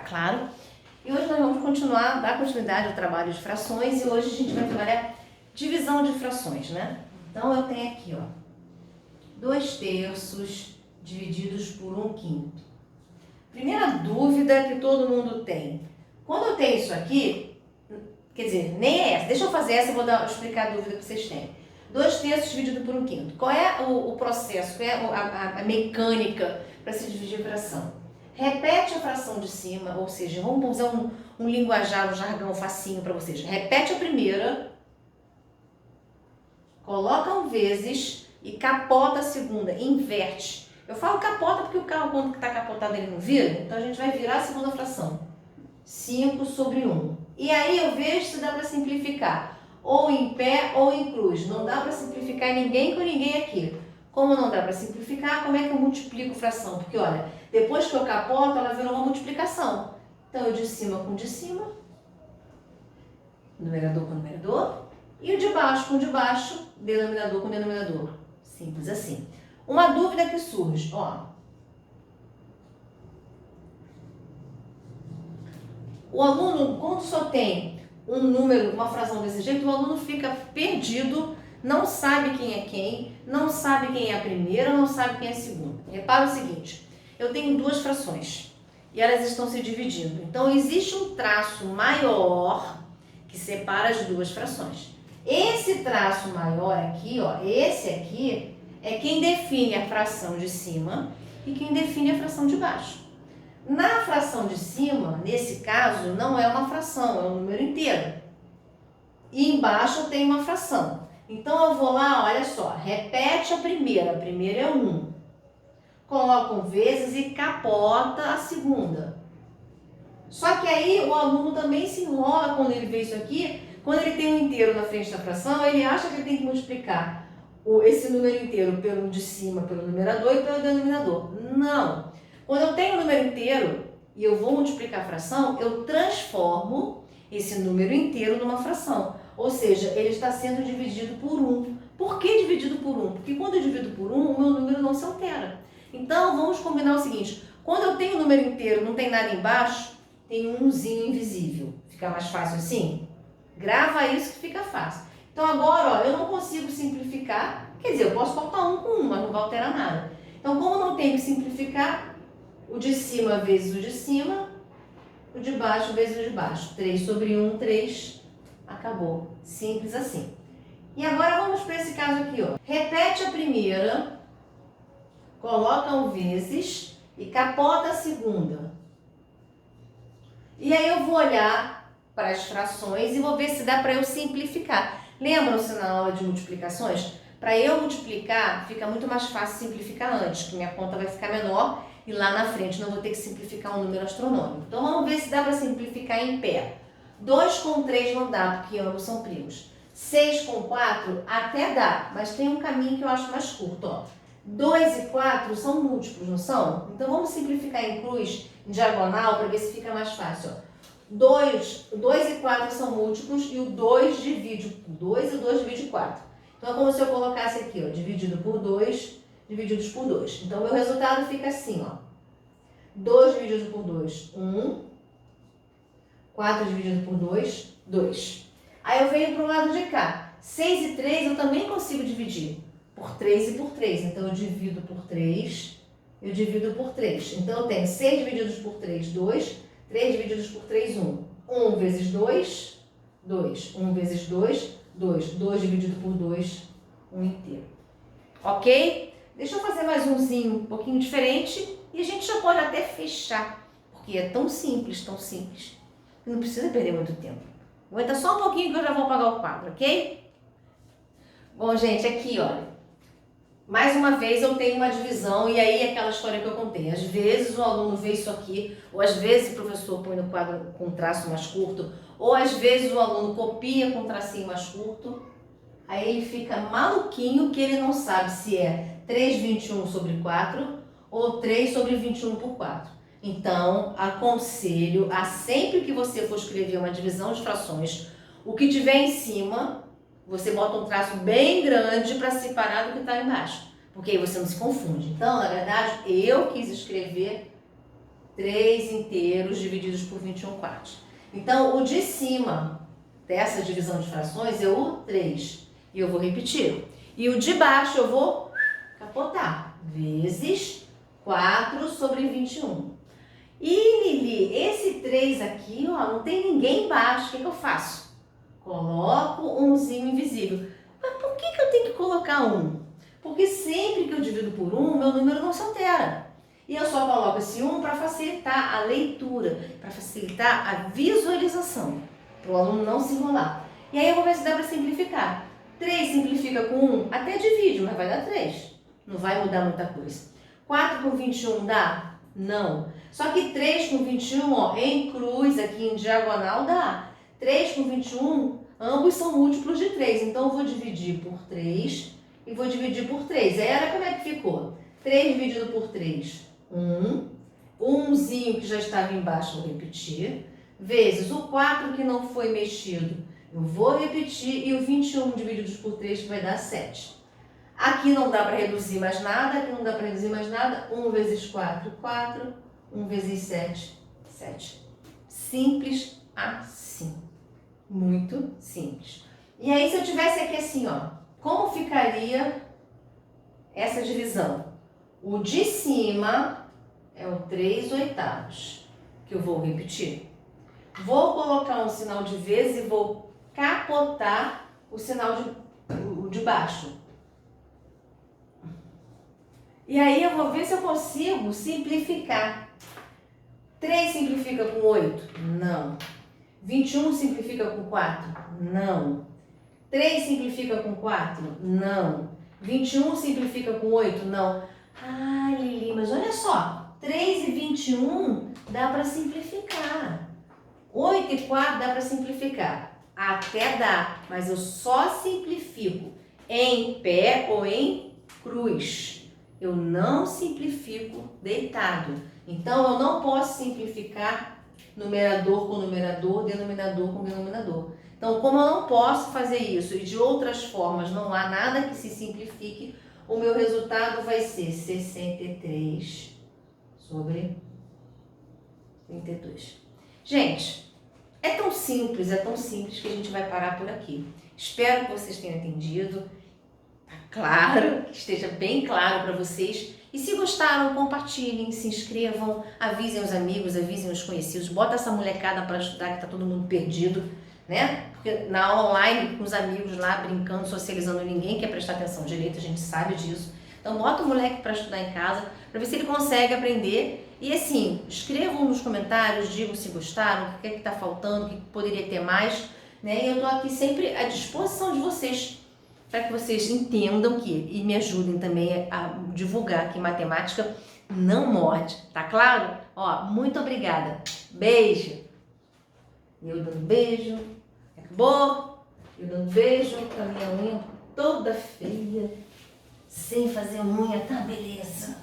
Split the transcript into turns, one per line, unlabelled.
claro. E hoje nós vamos continuar, dar continuidade ao trabalho de frações e hoje a gente vai trabalhar divisão de frações, né? Então eu tenho aqui, ó, 2/3 divididos por 1/5. Primeira dúvida que todo mundo tem. Quando eu tenho isso aqui, quer dizer, nem é essa. Deixa eu fazer essa e vou explicar a dúvida que vocês têm. 2/3 dividido por 1/5. Qual é o processo, qual é a mecânica para se dividir a fração? Repete a fração de cima, ou seja, vamos usar um linguajar, um jargão facinho para vocês. Repete a primeira, coloca um vezes e capota a segunda, inverte. Eu falo capota porque o carro, quando está capotado, ele não vira, então a gente vai virar a segunda fração. 5/1. E aí eu vejo se dá para simplificar, ou em pé ou em cruz. Não dá para simplificar ninguém com ninguém aqui. Como não dá para simplificar, como é que eu multiplico fração? Porque olha, depois que eu capoto, ela virou uma multiplicação. Então eu de cima com de cima, numerador com numerador, e o de baixo com de baixo, denominador com denominador. Simples assim. Uma dúvida que surge, ó. O aluno, quando só tem um número, uma fração desse jeito, o aluno fica perdido, não sabe quem é quem, não sabe quem é a primeira, não sabe quem é a segunda. Repara o seguinte, eu tenho duas frações e elas estão se dividindo. Então, existe um traço maior que separa as duas frações. Esse traço maior aqui, ó, esse aqui, é quem define a fração de cima e quem define a fração de baixo. Na fração de cima, nesse caso, não é uma fração, é um número inteiro. E embaixo eu tenho uma fração. Então eu vou lá, olha só, repete a primeira é 1. Coloca um vezes e capota a segunda. Só que aí o aluno também se enrola quando ele vê isso aqui, quando ele tem um inteiro na frente da fração, ele acha que ele tem que multiplicar esse número inteiro pelo de cima, pelo numerador e pelo denominador. Não! Quando eu tenho um número inteiro e eu vou multiplicar a fração, eu transformo esse número inteiro numa fração. Ou seja, ele está sendo dividido por 1. Por que dividido por 1? Porque quando eu divido por 1, o meu número não se altera. Então, vamos combinar o seguinte. Quando eu tenho um número inteiro, não tem nada embaixo, tem um 1zinho invisível. Fica mais fácil assim? Grava isso que fica fácil. Então, agora, ó, eu não consigo simplificar. Quer dizer, eu posso cortar 1 com 1, mas não vai alterar nada. Então, como não tenho que simplificar, o de cima vezes o de cima, o de baixo vezes o de baixo. 3/1, 3, acabou. Simples assim. E agora vamos para esse caso aqui, ó. Repete a primeira, coloca um vezes e capota a segunda. E aí eu vou olhar para as frações e vou ver se dá para eu simplificar. Lembram-se na aula de multiplicações? Para eu multiplicar, fica muito mais fácil simplificar antes, que minha conta vai ficar menor e lá na frente não vou ter que simplificar um número astronômico. Então vamos ver se dá para simplificar em pé. 2 com 3 não dá, porque ambos são primos. 6 com 4 até dá, mas tem um caminho que eu acho mais curto, ó. 2 e 4 são múltiplos, não são? Então vamos simplificar em cruz, em diagonal, para ver se fica mais fácil, ó. 2 e 4 são múltiplos e o 2 divide por 2 e o 2 divide 4. Então é como se eu colocasse aqui, ó, dividido por 2, divididos por 2. Então, o meu resultado fica assim, ó. 2 dividido por 2, 1. 4 dividido por 2, 2. Aí eu venho para o lado de cá. 6 e 3 eu também consigo dividir por 3 e por 3. Então, eu divido por 3, eu divido por 3. Então, eu tenho 6 divididos por 3, 2. 3 divididos por 3, 1. 1 vezes 2, 2. 1 vezes 2, 2. 2 dividido por 2, 1 inteiro. Ok? Deixa eu fazer mais umzinho um pouquinho diferente e a gente já pode até fechar, porque é tão simples, que não precisa perder muito tempo. Aguenta só um pouquinho que eu já vou apagar o quadro, ok? Bom, gente, aqui, olha, mais uma vez eu tenho uma divisão e aí aquela história que eu contei. Às vezes o aluno vê isso aqui, ou às vezes o professor põe no quadro com um traço mais curto, ou às vezes o aluno copia com um tracinho mais curto. Aí ele fica maluquinho que ele não sabe se é 3/21/4 ou 3/21/4. Então, aconselho a sempre que você for escrever uma divisão de frações, o que tiver em cima, você bota um traço bem grande para separar do que está embaixo, porque aí você não se confunde. Então, na verdade, eu quis escrever 3 inteiros divididos por 21 quartos. Então, o de cima dessa divisão de frações é o 3. E eu vou repetir. E o de baixo eu vou capotar. Vezes 4 sobre 21. E, Lili, esse 3 aqui, ó, não tem ninguém embaixo. O que eu faço? Coloco umzinho invisível. Mas por que eu tenho que colocar 1? Porque sempre que eu divido por 1, meu número não se altera. E eu só coloco esse 1 para facilitar a leitura, para facilitar a visualização, para o aluno não se enrolar. E aí eu vou ver se dá para simplificar. 3 simplifica com 1, até divide, mas vai dar 3. Não vai mudar muita coisa. 4 com 21 dá? Não. Só que 3 com 21, ó, em cruz, aqui em diagonal, dá. 3 com 21, ambos são múltiplos de 3. Então eu vou dividir por 3 e vou dividir por 3. Aí olha como é que ficou. 3 dividido por 3, 1. O 1zinho que já estava embaixo, vou repetir. Vezes o 4 que não foi mexido, eu vou repetir. E o 21 divididos por 3 que vai dar 7. Aqui não dá para reduzir mais nada, aqui não dá para reduzir mais nada. 1 vezes 4, 4. 1 vezes 7, 7. Simples assim. Muito simples. E aí, se eu tivesse aqui assim, ó, como ficaria essa divisão? O de cima é o 3/8, que eu vou repetir. Vou colocar um sinal de vezes e vou capotar o sinal de baixo. E aí eu vou ver se eu consigo simplificar. 3 simplifica com 8? Não. 21 simplifica com 4? Não. 3 simplifica com 4? Não. 21 simplifica com 8? Não. Ah, Lili, mas olha só. 3 e 21 dá para simplificar. 8 e 4 dá para simplificar. Até dá, mas eu só simplifico em pé ou em cruz. Eu não simplifico deitado. Então, eu não posso simplificar numerador com numerador, denominador com denominador. Então, como eu não posso fazer isso e de outras formas não há nada que se simplifique, o meu resultado vai ser 63 sobre 32. Gente, é tão simples que a gente vai parar por aqui. Espero que vocês tenham entendido. Claro, que esteja bem claro para vocês. E se gostaram, compartilhem, se inscrevam, avisem os amigos, avisem os conhecidos. Bota essa molecada para estudar que tá todo mundo perdido, né? Porque na aula online, com os amigos lá, brincando, socializando, ninguém quer prestar atenção direito, a gente sabe disso. Então bota o moleque para estudar em casa, para ver se ele consegue aprender. E assim, escrevam nos comentários, digam se gostaram, o que é que tá faltando, o que poderia ter mais, né? E eu tô aqui sempre à disposição de vocês, para que vocês entendam e me ajudem também a divulgar que matemática não morde, tá claro? Ó, muito obrigada. Beijo. Eu dando beijo. Acabou? Eu dando beijo com a minha unha toda feia, sem fazer unha, tá beleza.